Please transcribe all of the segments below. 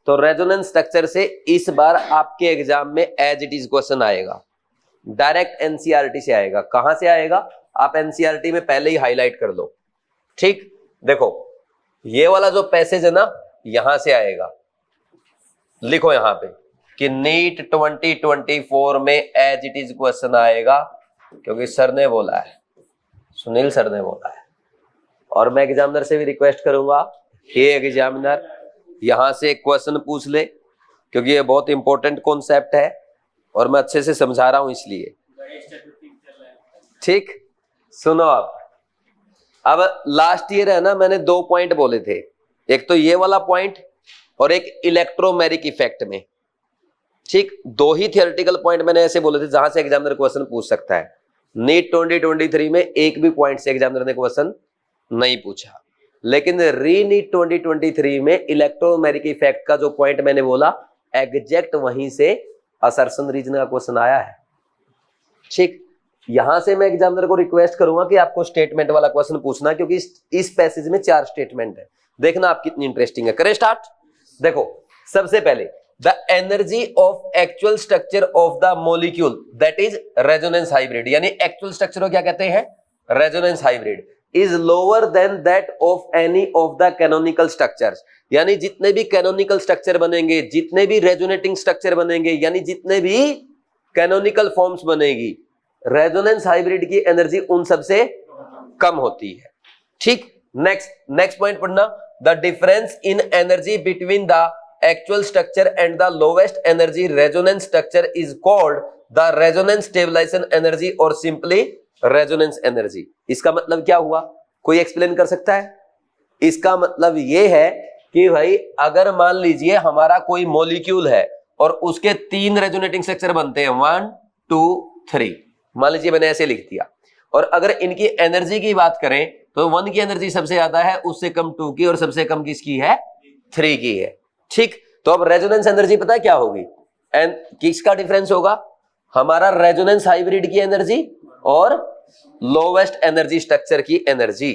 तो resonance structure से इस बार आपके एग्जाम में एज इट इज क्वेश्चन आएगा, डायरेक्ट एनसीईआरटी से आएगा। कहां से आएगा? आप एनसीईआरटी में पहले ही हाईलाइट कर लो। ठीक, देखो ये वाला जो पैसेज है ना, यहां से आएगा। लिखो यहां पे कि नीट 2024 में एज इट इज क्वेश्चन आएगा, क्योंकि सर ने बोला है, सुनील सर ने बोला है। और मैं एग्जामिनर से भी रिक्वेस्ट करूंगा कि एग्जामिनर यहां से एक क्वेश्चन पूछ ले, क्योंकि ये बहुत इंपॉर्टेंट कॉन्सेप्ट है और मैं अच्छे से समझा रहा हूं इसलिए। ठीक, सुनो अब लास्ट ईयर है ना, मैंने 2 पॉइंट बोले थे, एक तो ये वाला पॉइंट और एक इलेक्ट्रोमैग्नेटिक इफेक्ट में। ठीक, 2 ही थियोरेटिकल पॉइंट मैंने ऐसे बोले थे जहां से एग्जामिनर क्वेश्चन पूछ सकता है। नीट 2023 में एक भी पॉइंट से एग्जामिनर ने क्वेश्चन नहीं पूछा, लेकिन री नीट 2023 में इलेक्ट्रोमैग्नेटिक इफेक्ट का जो पॉइंट मैंने बोला, एग्जैक्ट वहीं से असर्शन रीजन का क्वेश्चन आया है। ठीक, यहां से मैं एग्जामिनर को रिक्वेस्ट करूंगा कि आपको स्टेटमेंट वाला क्वेश्चन पूछना, क्योंकि इस पैसेज में 4 स्टेटमेंट है। देखना आप कितनी इंटरेस्टिंग है। करें स्टार्ट। देखो सबसे पहले the energy of actual structure of the molecule that is resonance hybrid, यानी एक्चुअल स्ट्रक्चर को क्या कहते हैं? Resonance hybrid is lower than that of any of the canonical structures, यानी जितने भी कैनोनिकल स्ट्रक्चर बनेंगे, जितने भी रेजोनेटिंग स्ट्रक्चर बनेंगे, यानी जितने भी कैनोनिकल फॉर्म्स बनेगी, रेजोनेंस हाइब्रिड की एनर्जी उन सबसे कम होती है। ठीक, नेक्स्ट पॉइंट पढ़ना, the difference in energy between the actual structure and the lowest energy resonance structure is called the resonance stabilization energy और सिंपली रेजोनेंस एनर्जी। इसका मतलब क्या हुआ? कोई एक्सप्लेन कर सकता है? इसका मतलब यह है कि भाई अगर मान लीजिए हमारा कोई मॉलिक्यूल है और उसके 3 रेजोनेटिंग स्ट्रक्चर बनते हैं, 1 2 3, मान लीजिए मैंने ऐसे लिख दिया, और अगर इनकी एनर्जी की बात करें तो 1 की एनर्जी सबसे ज्यादा है, उससे कम 2 की, और सबसे कम किसकी है? 3 की है। ठीक, तो अब रेजोनेंस एनर्जी पता है क्या होगी? एंड किसका डिफरेंस होगा? हमारा रेजोनेंस हाइब्रिड की एनर्जी और लोवेस्ट एनर्जी स्ट्रक्चर की एनर्जी।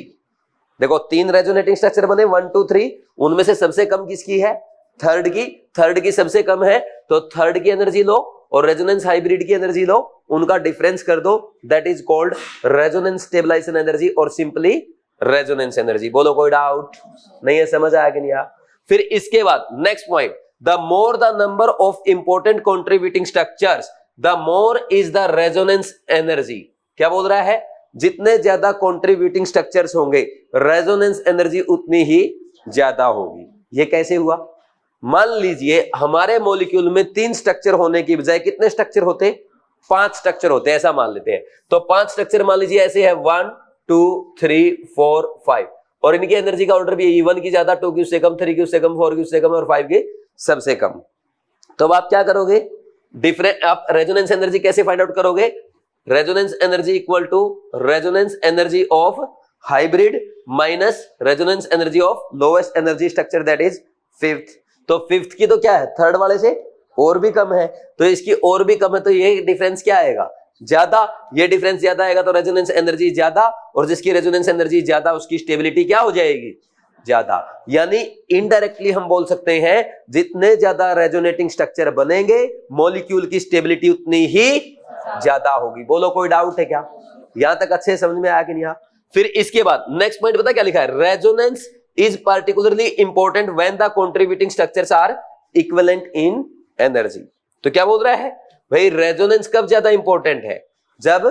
देखो 3 रेजोनेटिंग स्ट्रक्चर बने 1 2 3, उनमें से सबसे कम किसकी है? थर्ड की सबसे कम है, तो थर्ड की एनर्जी लो और रेजोनेंस हाइब्रिड की एनर्जी लो, उनका डिफरेंस कर दो, that is called resonance stabilization energy और सिंपली रेजोनेंस एनर्जी। बोलो कोई डाउट नहीं है? समझ आया कि नहीं आया? फिर इसके बाद next point, the more the number of important contributing structures the more is the resonance energy. क्या बोल रहा है? जितने ज्यादा कंट्रीब्यूटिंग स्ट्रक्चर्स होंगे, रेजोनेंस एनर्जी उतनी ही ज्यादा होगी। ये कैसे हुआ? मान लीजिए हमारे मॉलिक्यूल में 3 स्ट्रक्चर होने की बजाय कितने स्ट्रक्चर होते? 5 स्ट्रक्चर होते हैं, ऐसा मान लेते हैं। तो 5 स्ट्रक्चर मान लीजिए ऐसे है, 1 2 3 4 5, और इनकी एनर्जी का ऑर्डर भी है, 1 की ज्यादा, 2 की उससे कम, 3 की उससे कम, 4 की उससे कम और 5 की सबसे कम। तो अब आप क्या करोगे? डिफरेंट आप रेजोनेंस एनर्जी कैसे फाइंड आउट करोगे? Resonance energy equal to resonance energy of hybrid minus resonance energy of lowest energy structure that is 5th। तो 5th की तो क्या है? थर्ड वाले से और भी कम है, तो इसकी और भी कम है, तो ये डिफरेंस क्या आएगा? ज्यादा। ये डिफरेंस ज्यादा आएगा तो रेजोनेंस एनर्जी ज्यादा, और जिसकी रेजोनेंस एनर्जी ज्यादा उसकी स्टेबिलिटी क्या हो जाएगी? ज्यादा। यानी इनडायरेक्टली हम बोल सकते हैं जितने ज्यादा रेजोनेटिंग स्ट्रक्चर बनेंगे, मॉलिक्यूल की स्टेबिलिटी उतनी ही ज्यादा होगी। बोलो कोई डाउट है क्या? यहां तक अच्छे समझ में आया कि नहीं? फिर इसके बाद नेक्स्ट पॉइंट पता क्या लिखा है? Resonance is particularly important when the contributing structures are equivalent in energy। तो क्या बोल रहा है भाई? रेजोनेंस कब ज्यादा इंपॉर्टेंट है? जब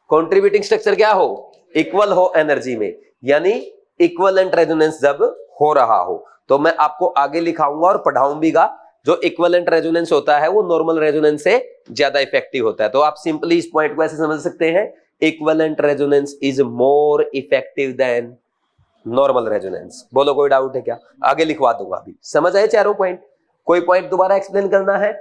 कंट्रीब्यूटिंग स्ट्रक्चर क्या हो? इक्वल हो एनर्जी में, यानी इक्विवेलेंट रेजोनेंस जब हो रहा हो। तो मैं आपको आगे लिखाऊंगा और पढ़ाऊंगा, जो इक्विवेलेंट रेजोनेंस होता है वो नॉर्मल रेजोनेंस से ज्यादा इफेक्टिव होता है। तो आप सिंपली इस पॉइंट को ऐसे समझ सकते हैं, equivalent resonance is more effective than normal resonance. बोलो कोई डाउट है क्या? आगे लिखवा दूंगा अभी। समझ आए चारों पॉइंट? कोई पॉइंट दोबारा एक्सप्लेन करना है?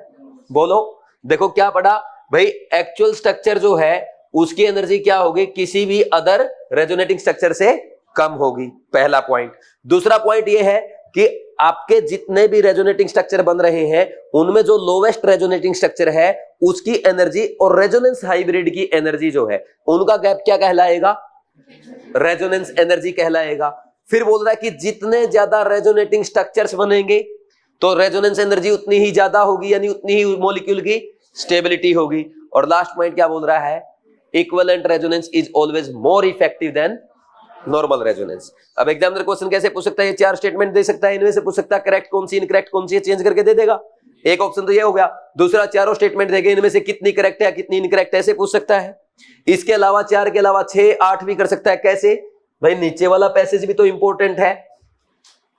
बोलो। देखो क्या पढ़ा भाई? एक्चुअल स्ट्रक्चर जो है उसकी एनर्जी क्या होगी? किसी भी अदर रेजोनेटिंग स्ट्रक्चर से कम होगी, पहला पॉइंट। दूसरा पॉइंट ये है कि आपके जितने भी रेजोनेटिंग स्ट्रक्चर बन रहे हैं उनमें जो लोवेस्ट रेजोनेटिंग स्ट्रक्चर है उसकी एनर्जी और रेजोनेंस हाइब्रिड की एनर्जी जो है उनका गैप क्या कहलाएगा? रेजोनेंस एनर्जी कहलाएगा। फिर बोल रहा है कि जितने ज्यादा रेजोनेटिंग स्ट्रक्चर्स बनेंगे तो रेजोनेंस एनर्जी उतनी ही ज्यादा होगी, यानी उतनी ही मॉलिक्यूल की स्टेबिलिटी होगी। और लास्ट पॉइंट क्या बोल रहा है, equivalent resonance is always more effective than normal resonance. अब एग्जामिनर क्वेश्चन कैसे पूछ सकता है, ये 4 स्टेटमेंट दे सकता है, इनमें से पूछ सकता है करेक्ट कौन सी इनकरेक्ट कौन सी है, चेंज करके दे देगा। एक ऑप्शन तो ये हो गया, दूसरा चारों स्टेटमेंट देगा, इनमें से कितनी करेक्ट है कितनी इनकरेक्ट है, ऐसे पूछ सकता है। इसके अलावा 4 के अलावा 6 8 भी कर सकता है। कैसे भाई, नीचे वाला पैसेज भी तो इंपॉर्टेंट है,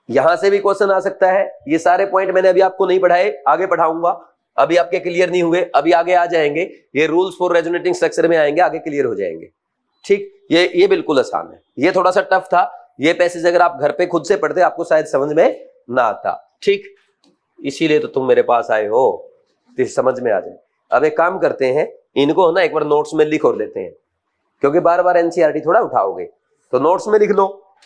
यहां से भी क्वेश्चन आ सकता है। ये सारे पॉइंट मैंने अभी आपको नहीं पढ़ाए, आगे पढ़ाऊंगा, अभी आपके क्लियर नहीं हुए, अभी आगे आ जाएंगे। ये रूल्स फॉर रेजोनेटिंग स्ट्रक्चर में आएंगे, आगे क्लियर हो जाएंगे। ठीक, ये बिल्कुल आसान है, ये थोड़ा सा टफ था। ये पैसेज अगर आप घर पे खुद से पढ़ते आपको शायद समझ में ना आता। ठीक, इसीलिए तो तुम मेरे पास आए हो, तो समझ में आ जाए। अब एक काम करते हैं, इनको है ना एक बार नोट्स में लिख और लेते हैं, क्योंकि बार बार एनसीईआरटी थोड़ा उठाओगे, तो नोट्स में लिख लो।